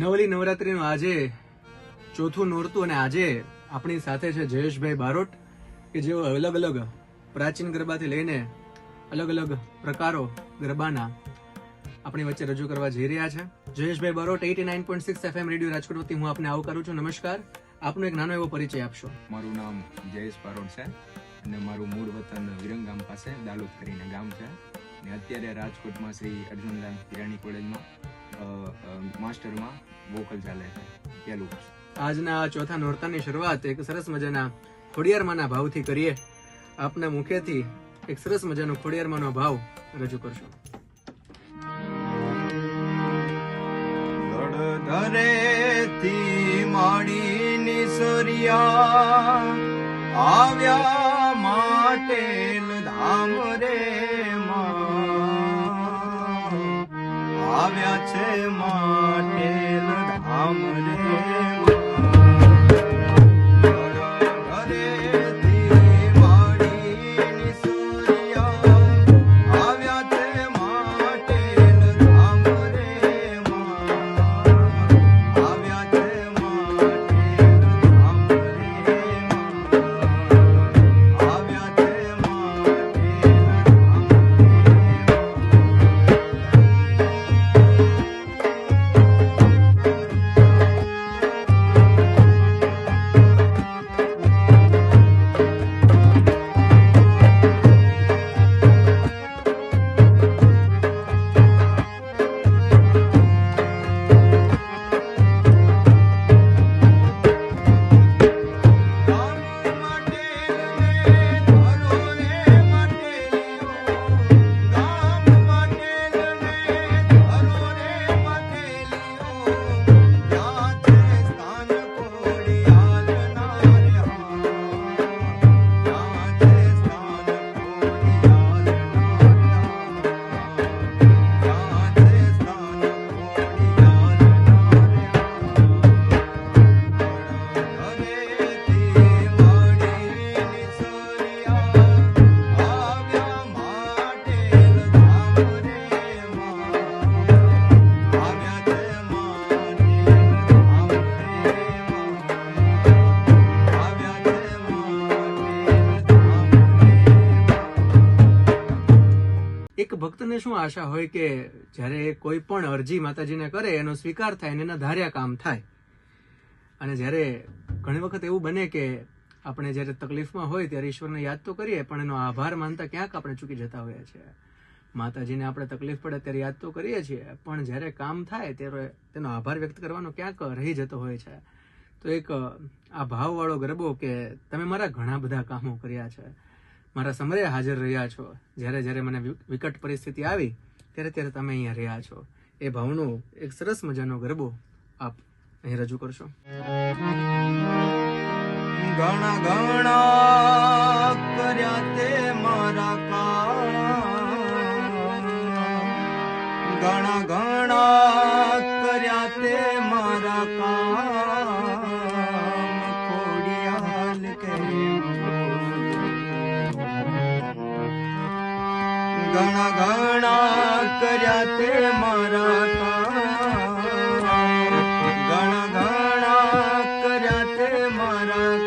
નવલી નવરાત્રીનું આજે ચોથું નોરતું અને આજે આપણી સાથે છે જયેશભાઈ બારોટ કે જેઓ અલગ અલગ પ્રાચીન ગરબાથી લઈને અલગ અલગ પ્રકારો ગરબાના આપણી વચ્ચે રજૂ કરવા જઈ રહ્યા છે. જયેશભાઈ બારોટ 89.6 FM રેડિયો રાજકોટ વતી હું આપને આવકારું છું. નમસ્કાર. આપનો એક નાનો એવો પરિચય આપશો. મારું નામ જયેશ બારોટ છે અને મારું મૂળ વતન વિરંગામ પાસે દાલોદ કરીને ગામ છે અને અત્યારે રાજકોટમાં શ્રી અર્જુનલાલ પિરાણી કોલેજમાં માસ્ટરમાં વોકલ ચાલે છે પહેલું વર્ષ. આજના ચોથા નોરતાની શરૂઆત એક સરસ મજાના ખોડિયારમાંના ભાવથી કરીએ. આપના મુખેથી એક સરસ મજાનો ખોડિયારમાંનો ભાવ રજૂ કરશો. ધરેથી માડીની સરિયા આવ્યા માટે ધામ રે આવ્યા છે માટે ધામ રે એક ભક્તને શું આશા હોય કે જ્યારે કોઈ પણ અરજી માતાજીને કરે એનો સ્વીકાર થાય અને એના ધાર્યા કામ થાય. અને જ્યારે ઘણી વખત એવું બને કે આપણે જ્યારે તકલીફમાં હોય ત્યારે ઈશ્વરને યાદ તો કરીએ પણ એનો આભાર માનતા ક્યાંક આપણે ચૂકી જતા હોઈએ છીએ. માતાજીને આપણે તકલીફ પડે ત્યારે યાદ તો કરીએ છીએ પણ જ્યારે કામ થાય ત્યારે તેનો આભાર વ્યક્ત કરવાનો ક્યાંક રહી જતો હોય છે. તો એક આ ભાવવાળો ગરબો કે તમે મારા ઘણા બધા કામો કર્યા છે, મારા સમરે હાજર રહ્યા છો, જ્યારે જ્યારે મને વિકટ પરિસ્થિતિ આવી ત્યારે ત્યારે તમે અહીંયા રહ્યા છો. એ ભાવનો એક સરસ મજાનો ગરબો આપ અહીં રજૂ કરશો. ઘણા ઘણા કર્યા તે મારા કામ, ઘણા ઘણા કર્યા તે મારા કામ, ખોડિયાલ કે ઘણા ઘણા કર્યા તે મારા કામ, ઘણા ઘણા કર્યા તે મારા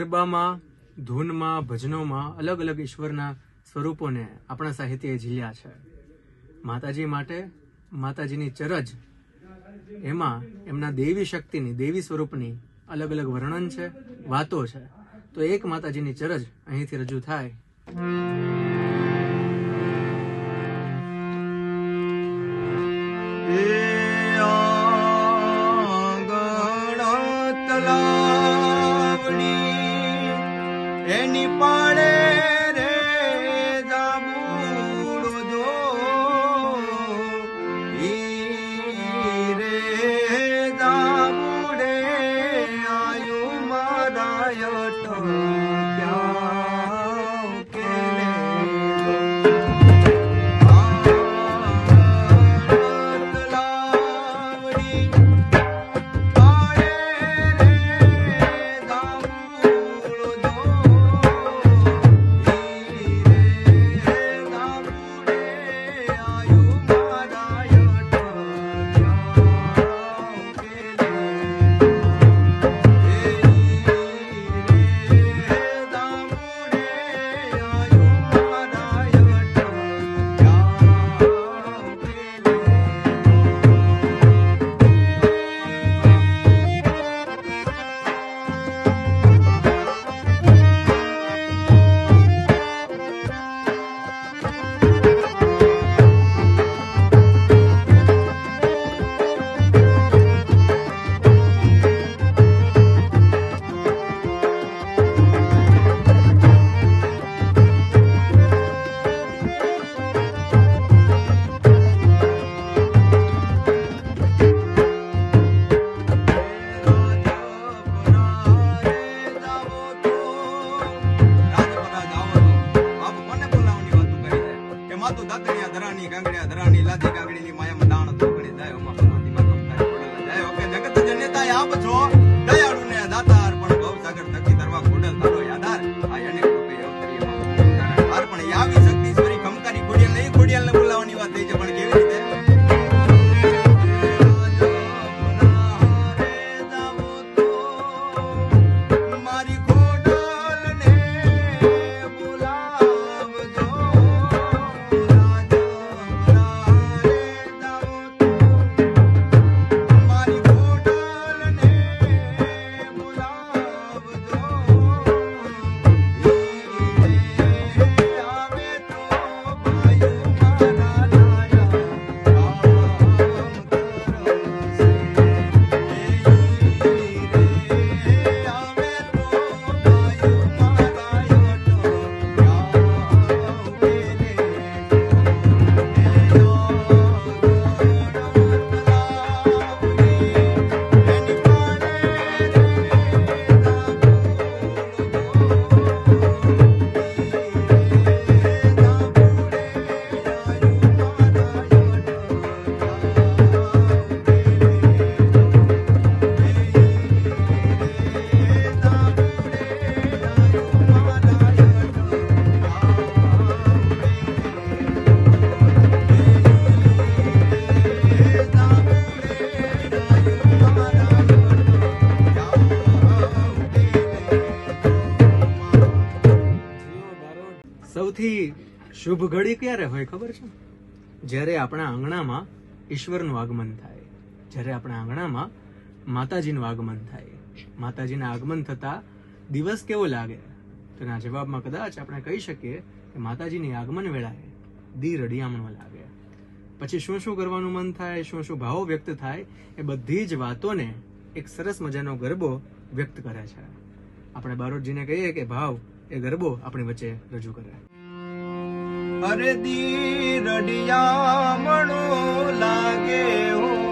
ગરબામાં, ધૂનમાં, ભજનોમાં અલગ અલગ ઈશ્વરના સ્વરૂપોને આપણા સાહિત્યએ ઝીલ્યા છે. માતાજી માટે માતાજીની ચરજ, એમાં એમના દેવી શક્તિની, દેવી સ્વરૂપની અલગ અલગ વર્ણન છે, વાતો છે. તો એક માતાજીની ચરજ અહીંથી રજૂ થાય. એની પાળે રે જાબુડો જો ઈ રે જાબુડે આયુ મારા અટક્યા કેલે સૌથી શુભ ઘડી ક્યારે હોય ખબર છે? જ્યારે આપણા આંગણામાં ઈશ્વરનું આગમન થાય, જ્યારે આપણા આંગણામાં માતાજીનું આગમન થાય. માતાજીના આગમન થતા દિવસ કેવો લાગે? તો એના જવાબમાં કદાચ આપણે કહી શકીએ કે માતાજીની આગમન વેળાએ દી રડિયામણો લાગે. પછી શું શું કરવાનું મન થાય, શું શું ભાવો વ્યક્ત થાય, એ બધી જ વાતોને એક સરસ મજાનો ગરબો વ્યક્ત કરે છે. આપણે બારોટજીને કહીએ કે ભાવ એ ગરબો આપણી વચ્ચે રજૂ કરે. અરે દી રડિયામણો લાગે હો